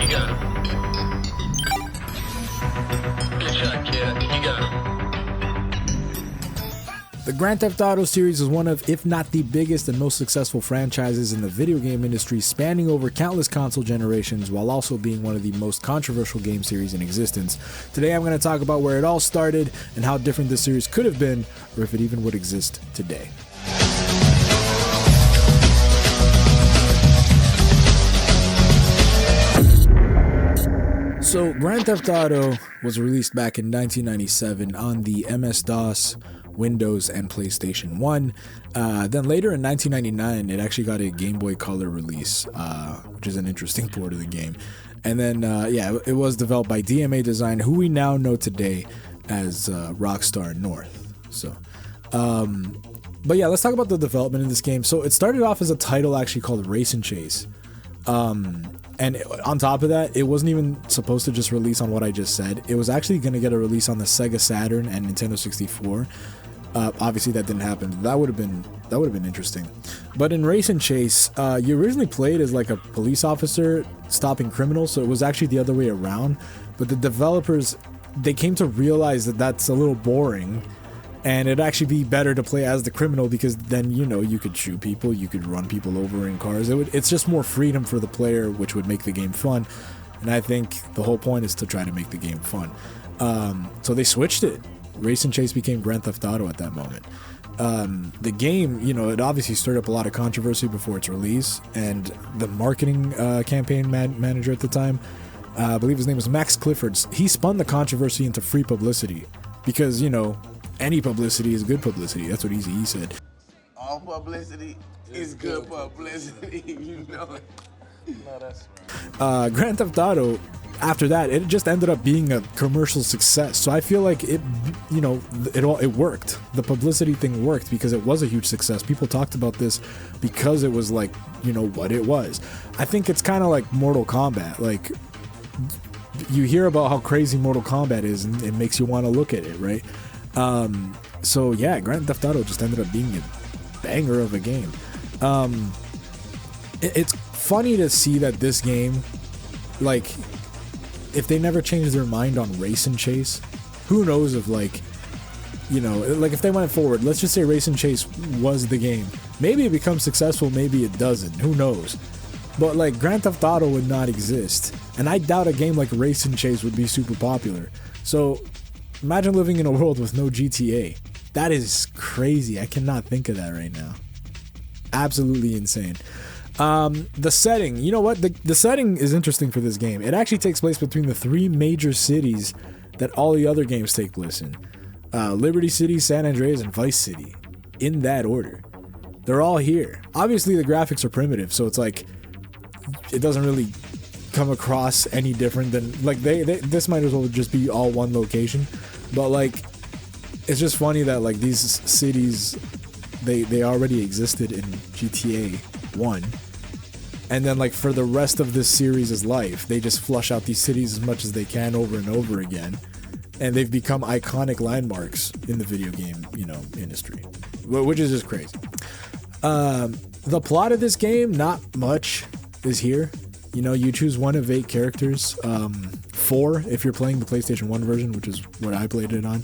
You got him. Good shot, kid. You got him. The Grand Theft Auto series is one of, if not the biggest and most successful franchises in the video game industry, spanning over countless console generations while also being one of the most controversial game series in existence. Today I'm going to talk about where it all started and how different this series could have been, or if it even would exist today. So, Grand Theft Auto was released back in 1997 on the MS-DOS, Windows, and PlayStation 1. Then later in 1999, it actually got a Game Boy Color release, which is an interesting port of the game. And then, it was developed by DMA Design, who we now know today as Rockstar North. So, but yeah, let's talk about the development in this game. So, it started off as a title actually called Race and Chase. And on top of that, it wasn't even supposed to just release on what I just said. It was actually going to get a release on the Sega Saturn and Nintendo 64. Obviously, that didn't happen. That would have been interesting. But in Race and Chase, you originally played as like a police officer stopping criminals, so it was actually the other way around. But the developers, they came to realize that that's a little boring, and it'd actually be better to play as the criminal because then, you know, you could shoot people, you could run people over in cars. It's just more freedom for the player, which would make the game fun. And I think the whole point is to try to make the game fun. So they switched it. Race and Chase became Grand Theft Auto at that moment. The game, you know, it obviously stirred up a lot of controversy before its release. And the marketing campaign manager at the time, I believe his name was Max Clifford, he spun the controversy into free publicity. Because, you know, any publicity is good publicity. That's what he said. All publicity is good publicity. You know it. No, that's right. Grand Theft Auto, after that, it just ended up being a commercial success. So I feel like it, you know, it worked. The publicity thing worked because it was a huge success. People talked about this because it was like, you know, what it was. I think it's kind of like Mortal Kombat. Like, you hear about how crazy Mortal Kombat is, and it makes you want to look at it, right? So yeah, Grand Theft Auto just ended up being a banger of a game. It's funny to see that this game, like, if they never changed their mind on Race and Chase, who knows if, like, you know, like if they went forward, let's just say Race and Chase was the game. Maybe it becomes successful, maybe it doesn't, who knows? But like Grand Theft Auto would not exist, and I doubt a game like Race and Chase would be super popular. So imagine living in a world with no GTA. That is crazy. I cannot think of that right now. Absolutely insane. The setting, you know what? The setting is interesting for this game. It actually takes place between the three major cities that all the other games take place in. Liberty City, San Andreas, and Vice City. In that order. They're all here. Obviously, the graphics are primitive, so it's like, it doesn't really come across any different than, like, this might as well just be all one location. But like, it's just funny that like these cities, they already existed in GTA 1, and then like for the rest of this series' life, they just flush out these cities as much as they can over and over again, and they've become iconic landmarks in the video game, you know, industry, which is just crazy. The plot of this game, not much is here. You know, you choose one of 8 characters, 4 if you're playing the PlayStation 1 version, which is what I played it on.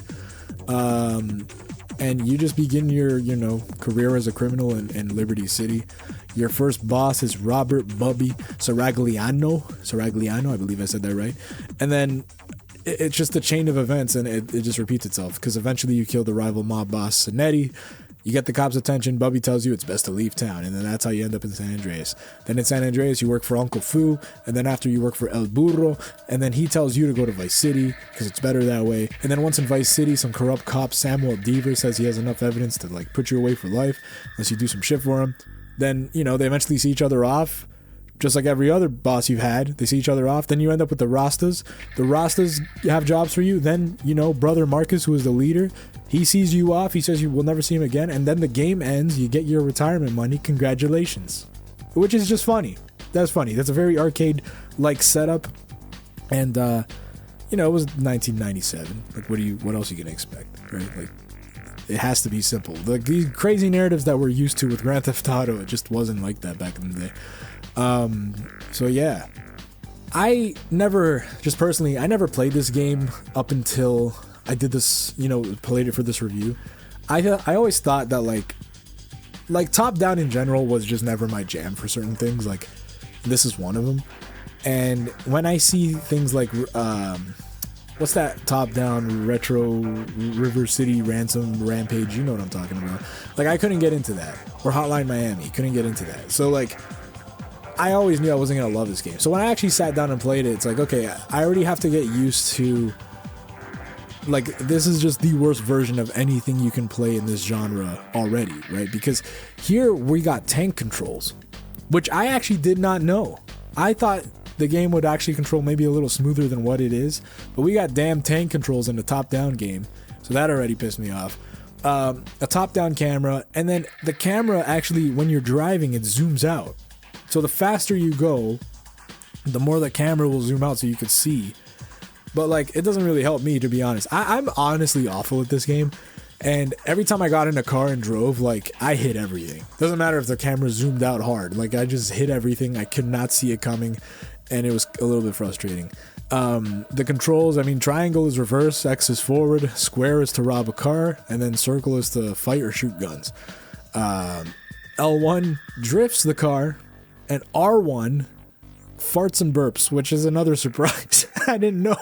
And you just begin your, you know, career as a criminal in Liberty City. Your first boss is Robert Bubby Saragliano, I believe I said that right. And then it's just a chain of events, and it just repeats itself, because eventually you kill the rival mob boss, Sinetti. You get the cops' attention, Bubby tells you it's best to leave town, and then that's how you end up in San Andreas. Then in San Andreas, you work for Uncle Fu, and then after you work for El Burro, and then he tells you to go to Vice City, because it's better that way. And then once in Vice City, some corrupt cop, Samuel Deaver, says he has enough evidence to, like, put you away for life, unless you do some shit for him. Then, you know, they eventually see each other off, just like every other boss you've had. They see each other off. Then you end up with the Rastas. The Rastas have jobs for you. Then, you know, Brother Marcus, who is the leader, he sees you off. He says you will never see him again. And then the game ends. You get your retirement money. Congratulations. Which is just funny. That's funny. That's a very arcade-like setup. And, you know, it was 1997. Like, what else are you going to expect, right? Like, it has to be simple. Like, these crazy narratives that we're used to with Grand Theft Auto, it just wasn't like that back in the day. So yeah, I never, just personally, I never played this game up until I did this, played it for this review. I always thought that like top down in general was just never my jam for certain things. Like this is one of them. And when I see things like what's that top down retro River City Ransom Rampage, you know what I'm talking about. Like I couldn't get into that. Or Hotline Miami, couldn't get into that. So like I always knew I wasn't gonna love this game. So when I actually sat down and played it, it's like, okay, I already have to get used to, like, this is just the worst version of anything you can play in this genre already, right? Because here we got tank controls, which I actually did not know. I thought the game would actually control maybe a little smoother than what it is, but we got damn tank controls in the top-down game, so that already pissed me off. A top-down camera, and then the camera actually, when you're driving, it zooms out. So the faster you go, the more the camera will zoom out so you could see. But like, it doesn't really help me, to be honest. I'm honestly awful at this game. And every time I got in a car and drove, like, I hit everything. Doesn't matter if the camera zoomed out hard. Like, I just hit everything. I could not see it coming. And it was a little bit frustrating. The controls, I mean, triangle is reverse, X is forward, square is to rob a car, and then circle is to fight or shoot guns. L1 drifts the car, and R1 farts and burps, which is another surprise. I didn't know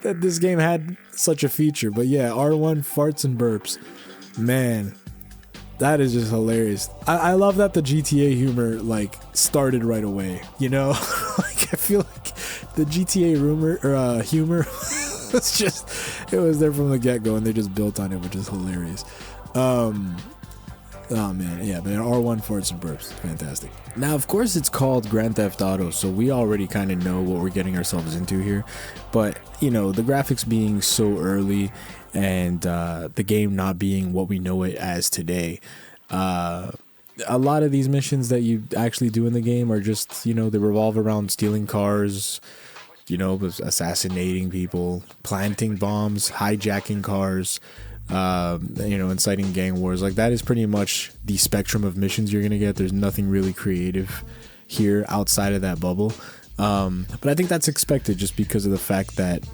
that this game had such a feature, but yeah, R1 farts and burps. Man, that is just hilarious. I love that the GTA humor like started right away, like I feel like the GTA humor it was there from the get-go, and they just built on it, which is hilarious. Oh man, yeah, but R1 farts and burps, fantastic. Now, of course, it's called Grand Theft Auto, so we already kind of know what we're getting ourselves into here. But the graphics being so early, and the game not being what we know it as today, a lot of these missions that you actually do in the game are just, they revolve around stealing cars, assassinating people, planting bombs, hijacking cars. Inciting gang wars. Like, that is pretty much the spectrum of missions you're gonna get. There's nothing really creative here outside of that bubble, but I think that's expected just because of the fact that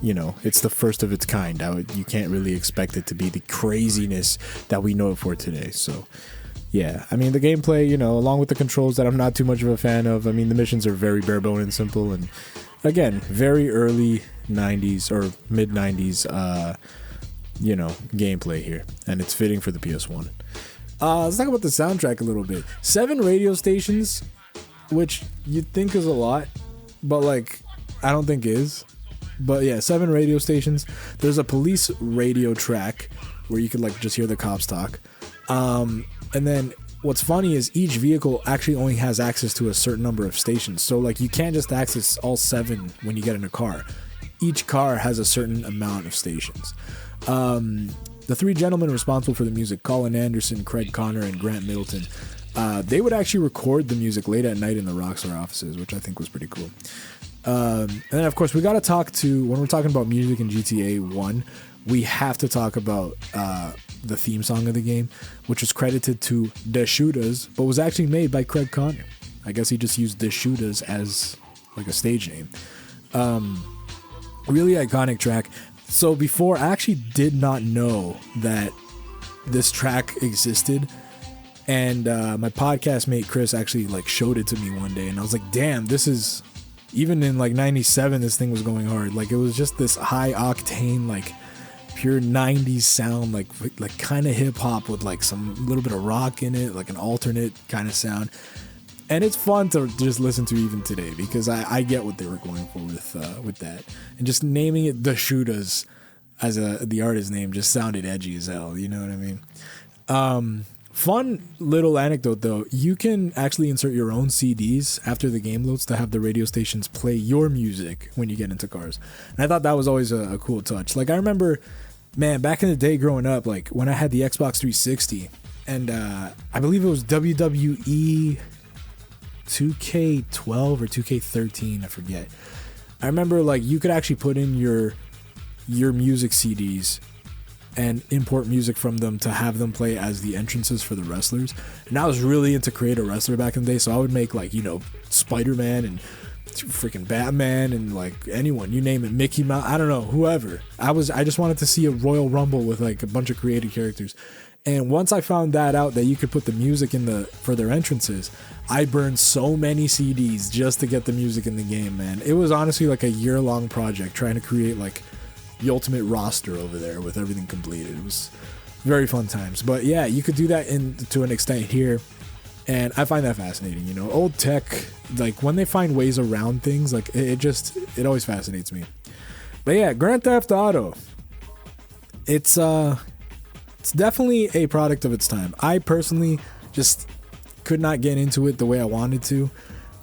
it's the first of its kind. You can't really expect it to be the craziness that we know it for today. So yeah, I mean, the gameplay, along with the controls that I'm not too much of a fan of, I mean, the missions are very bare bone and simple, and again, very early 90s or mid 90s gameplay here, and it's fitting for the PS1. Let's talk about the soundtrack a little bit. 7 radio stations, which you'd think is a lot, but like, I don't think is. But yeah, 7 radio stations. There's a police radio track where you could like just hear the cops talk. And then what's funny is each vehicle actually only has access to a certain number of stations. So like, you can't just access all 7 when you get in a car. Each car has a certain amount of stations. The 3 gentlemen responsible for the music, Colin Anderson, Craig Connor, and Grant Middleton, they would actually record the music late at night in the Rockstar offices, which I think was pretty cool. And then, of course, we got to talk to, when we're talking about music in GTA 1, we have to talk about the theme song of the game, which was credited to The Shooters, but was actually made by Craig Connor. I guess he just used The Shooters as like a stage name. Really iconic track. So before, I actually did not know that this track existed, and my podcast mate Chris actually like showed it to me one day, and I was like, damn, this is, even in like 97 this thing was going hard. Like, it was just this high octane, like pure 90s sound, like kind of hip hop with like some little bit of rock in it, like an alternate kind of sound. And it's fun to just listen to even today, because I get what they were going for with that. And just naming it The Shooters as the artist name just sounded edgy as hell, you know what I mean? Fun little anecdote though, you can actually insert your own CDs after the game loads to have the radio stations play your music when you get into cars. And I thought that was always a cool touch. Like, I remember, man, back in the day growing up, like when I had the Xbox 360, and I believe it was WWE 2K12 or 2K13, I forget. I remember like you could actually put in your music CDs and import music from them to have them play as the entrances for the wrestlers. And I was really into Create a Wrestler back in the day, so I would make like, Spider-Man and freaking Batman and like anyone, you name it, Mickey Mouse, I don't know, whoever. I just wanted to see a Royal Rumble with like a bunch of created characters. And once I found that out, that you could put the music for their entrances, I burned so many CDs just to get the music in the game, man. It was honestly like a year-long project trying to create like the ultimate roster over there with everything completed. It was very fun times. But yeah, you could do that to an extent here, and I find that fascinating. You know, old tech, like when they find ways around things, like it always fascinates me. But yeah, Grand Theft Auto, it's definitely a product of its time. I personally just could not get into it the way I wanted to.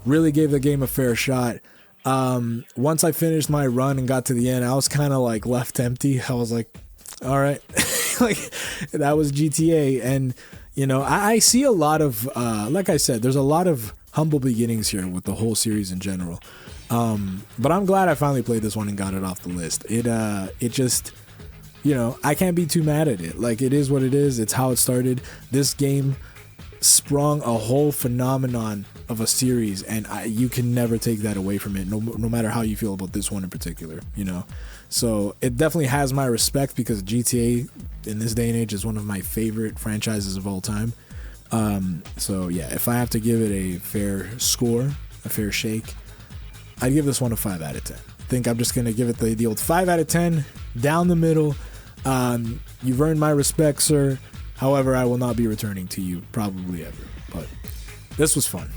Really gave the game a fair shot. Once I finished my run and got to the end, I was kind of like left empty. I was like, all right, like that was GTA. And you know, I see a lot of, like I said, there's a lot of humble beginnings here with the whole series in general. But I'm glad I finally played this one and got it off the list. It just, you know, I can't be too mad at it. Like, it is what it is. It's how it started. This game sprung a whole phenomenon of a series, and you can never take that away from it, no matter how you feel about this one in particular, you know. So it definitely has my respect, because GTA in this day and age is one of my favorite franchises of all time. So yeah, if I have to give it a fair score, a fair shake, I'd give this one a 5 out of 10. I think I'm just gonna give it the old 5 out of 10 down the middle. You've earned my respect, sir. However, I will not be returning to you probably ever, but this was fun.